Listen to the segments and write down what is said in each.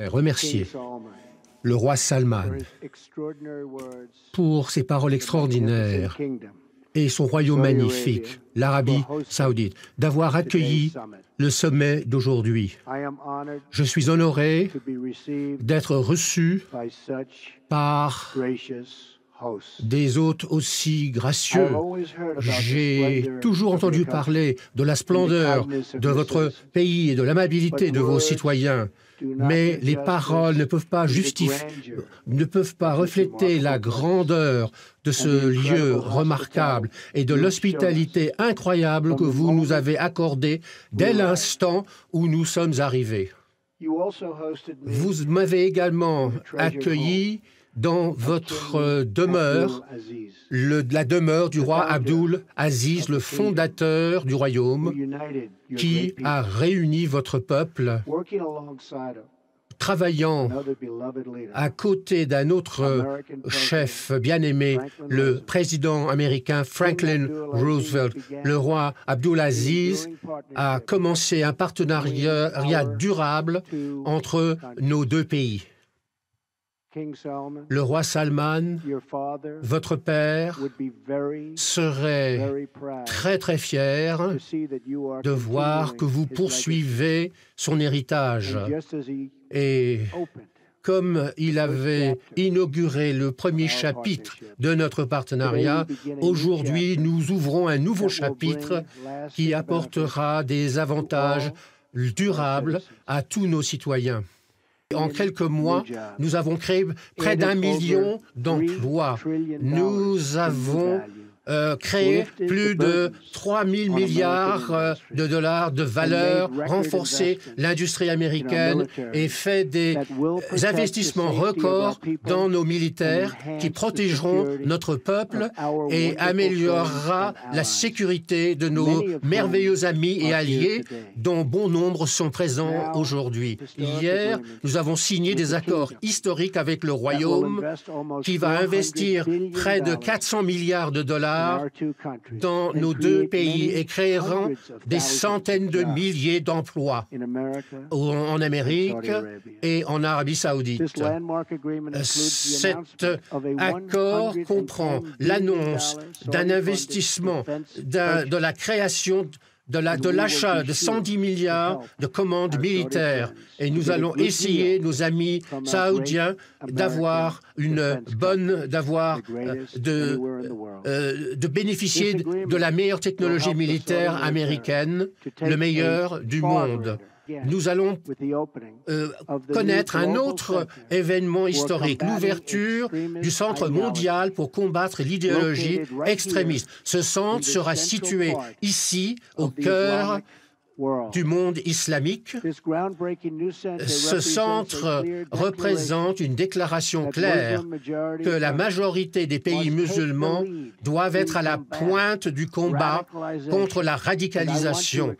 remercier le roi Salman pour ses paroles extraordinaires et son royaume magnifique, l'Arabie saoudite, d'avoir accueilli le sommet d'aujourd'hui. Je suis honoré d'être reçu par des hôtes aussi gracieux. J'ai toujours entendu parler de la splendeur de votre pays et de l'amabilité de vos citoyens, mais les paroles ne peuvent pas refléter la grandeur de ce lieu remarquable et de l'hospitalité incroyable que vous nous avez accordée dès l'instant où nous sommes arrivés. Vous m'avez également accueilli dans votre demeure, la demeure du roi Abdul Aziz, le fondateur du royaume, qui a réuni votre peuple, travaillant à côté d'un autre chef bien-aimé, le président américain Franklin Roosevelt. Le roi Abdul Aziz a commencé un partenariat durable entre nos deux pays. Le roi Salman, votre père, serait très très fier de voir que vous poursuivez son héritage. Et comme il avait inauguré le premier chapitre de notre partenariat, aujourd'hui nous ouvrons un nouveau chapitre qui apportera des avantages durables à tous nos citoyens. En quelques mois, nous avons créé près d'1 million d'emplois. Nous avons créé plus de 3 000 milliards de dollars de valeur, renforcé l'industrie américaine et fait des investissements records dans nos militaires qui protégeront notre peuple et améliorera la sécurité de nos merveilleux amis et alliés dont bon nombre sont présents aujourd'hui. Hier, nous avons signé des accords historiques avec le Royaume qui va investir près de 400 milliards de dollars dans nos deux pays et créeront des centaines de milliers d'emplois en Amérique et en Arabie saoudite. Cet accord comprend l'annonce d'un investissement, de la création de l'achat de 110 milliards de commandes militaires. Et nous allons essayer, nos amis saoudiens, de bénéficier de la meilleure technologie militaire américaine, le meilleur du monde. Nous allons connaître un autre événement historique, l'ouverture du Centre mondial pour combattre l'idéologie extrémiste. Ce centre sera situé ici, au cœur du monde islamique. Ce centre représente une déclaration claire que la majorité des pays musulmans doivent être à la pointe du combat contre la radicalisation.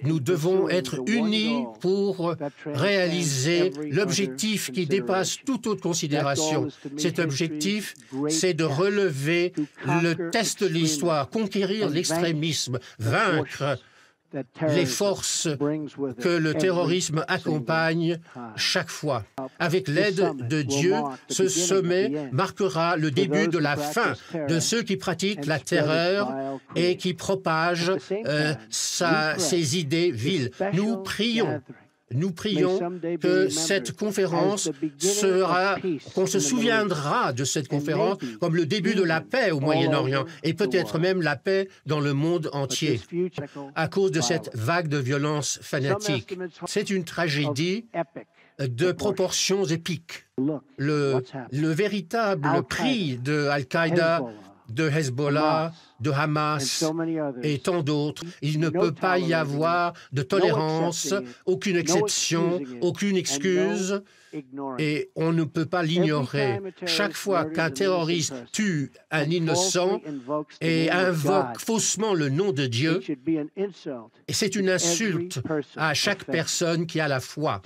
Nous devons être unis pour réaliser l'objectif qui dépasse toute autre considération. Cet objectif, c'est de relever le test de l'histoire, conquérir l'extrémisme, vaincre les forces que le terrorisme accompagne chaque fois. Avec l'aide de Dieu, ce sommet marquera le début de la fin de ceux qui pratiquent la terreur et qui propagent ces idées viles. Nous prions que cette conférence qu'on se souviendra de cette conférence comme le début de la paix au Moyen-Orient et peut-être même la paix dans le monde entier à cause de cette vague de violence fanatique. C'est une tragédie de proportions épiques. Le véritable prix de Al-Qaïda, de Hezbollah, de Hamas et tant d'autres. Il ne peut pas y avoir de tolérance, aucune exception, aucune excuse, et on ne peut pas l'ignorer. Chaque fois qu'un terroriste tue un innocent et invoque faussement le nom de Dieu, c'est une insulte à chaque personne qui a la foi.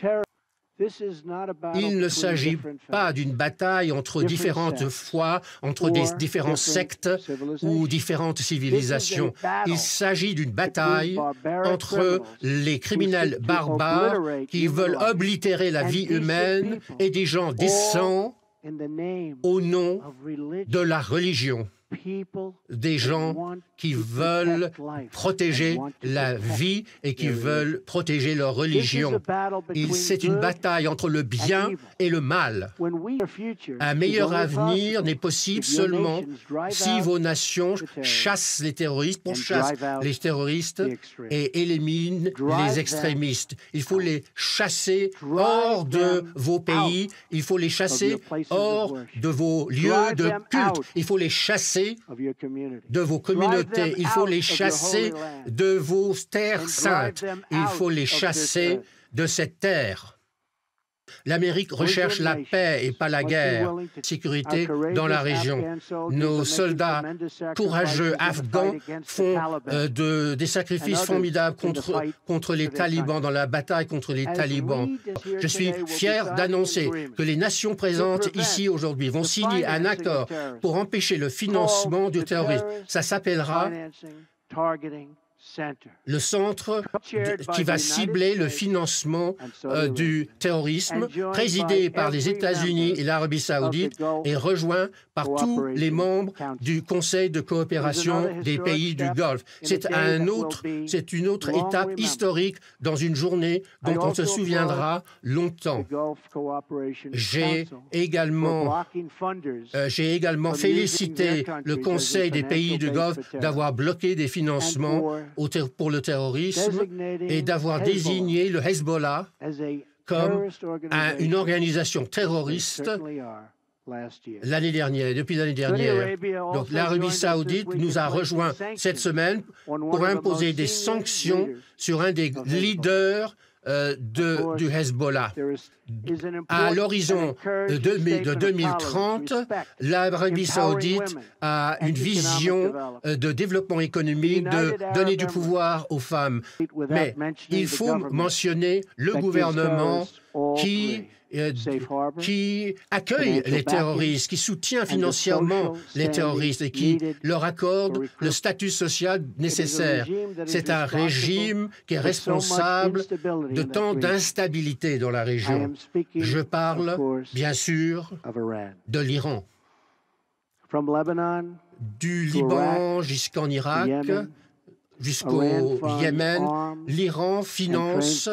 Il ne s'agit pas d'une bataille entre différentes foi, entre différents sectes ou différentes civilisations. Il s'agit d'une bataille entre les criminels barbares qui veulent oblitérer la vie humaine et des gens décents au nom de la religion. Des gens qui veulent protéger la vie et qui veulent protéger leur religion. C'est une bataille entre le bien et le mal. Un meilleur avenir n'est possible seulement si vos nations chassent les terroristes, pourchassent les terroristes et éliminent les extrémistes. Il faut les chasser hors de vos pays, il faut les chasser hors de vos lieux de culte, il faut les chasser de vos communautés, il faut les chasser de vos terres saintes, il faut les chasser de cette terre. L'Amérique recherche la paix et pas la guerre, sécurité dans la région. Nos soldats courageux afghans font des sacrifices formidables contre les talibans, dans la bataille contre les talibans. Je suis fier d'annoncer que les nations présentes ici aujourd'hui vont signer un accord pour empêcher le financement du terrorisme. Ça s'appellera le centre qui va cibler le financement du terrorisme, présidé par les États-Unis et l'Arabie saoudite et rejoint par tous les membres du Conseil de coopération des pays du Golfe. C'est une autre étape historique dans une journée dont on se souviendra longtemps. J'ai également félicité le Conseil des pays du Golfe d'avoir bloqué des financements pour le terrorisme et d'avoir désigné le Hezbollah comme une organisation terroriste l'année dernière, depuis l'année dernière. Donc l'Arabie saoudite nous a rejoints cette semaine pour imposer des sanctions sur un des leaders du Hezbollah. À l'horizon de 2030, l'Arabie saoudite a une vision de développement économique, de donner du pouvoir aux femmes. Mais il faut mentionner le gouvernement qui accueille les terroristes, qui soutient financièrement les terroristes et qui leur accorde le statut social nécessaire. C'est un régime qui est responsable de tant d'instabilité dans la région. Je parle, bien sûr, de l'Iran. Du Liban jusqu'en Irak, jusqu'au Yémen, l'Iran finance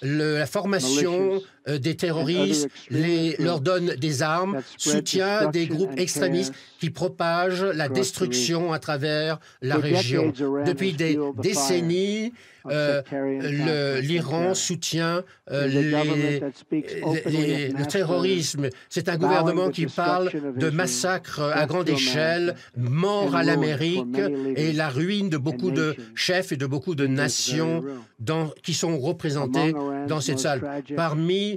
la formation des terroristes, leur donne des armes, soutient des groupes extrémistes qui propagent la destruction à travers la région. Depuis des décennies, l'Iran soutient le terrorisme. C'est un gouvernement qui parle de massacres à grande échelle, mort à l'Amérique et la ruine de beaucoup de chefs et de beaucoup de nations qui sont représentées dans cette salle. Parmi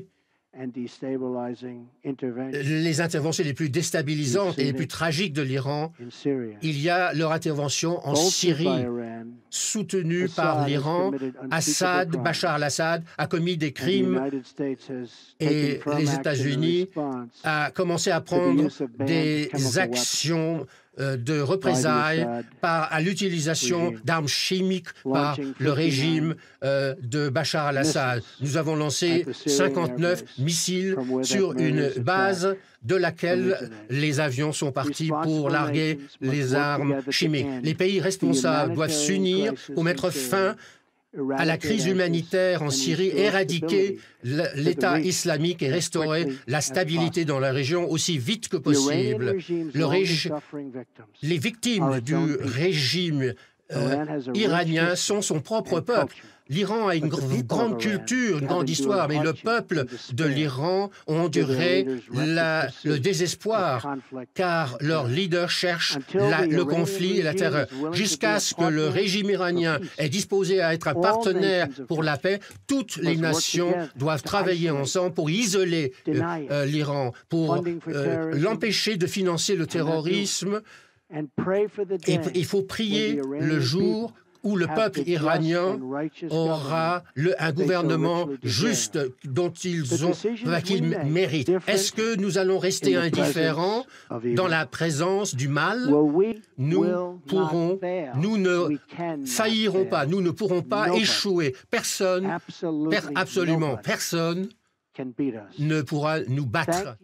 les interventions les plus déstabilisantes et les plus tragiques de l'Iran, il y a leur intervention en Syrie, soutenue par l'Iran. Bachar al-Assad a commis des crimes et les États-Unis ont commencé à prendre des actions de représailles à l'utilisation d'armes chimiques par le régime de Bachar al-Assad. Nous avons lancé 59 missiles sur une base de laquelle les avions sont partis pour larguer les armes chimiques. Les pays responsables doivent s'unir pour mettre fin à la crise humanitaire en Syrie, éradiquer l'État islamique et restaurer la stabilité dans la région aussi vite que possible. Les victimes du régime iranien sont son propre peuple. L'Iran a une grande culture, une grande histoire, mais le peuple de l'Iran a enduré le désespoir, car leurs leaders cherchent le conflit et la terreur. Jusqu'à ce que le régime iranien est disposé à être un partenaire pour la paix, toutes les nations doivent travailler ensemble pour isoler l'Iran, pour l'empêcher de financer le terrorisme. Et il faut prier le jour où le peuple iranien aura un gouvernement juste qu'il mérite. Est-ce que nous allons rester indifférents dans la présence du mal? Nous ne faillirons pas, nous ne pourrons pas échouer. Personne, absolument personne, ne pourra nous battre.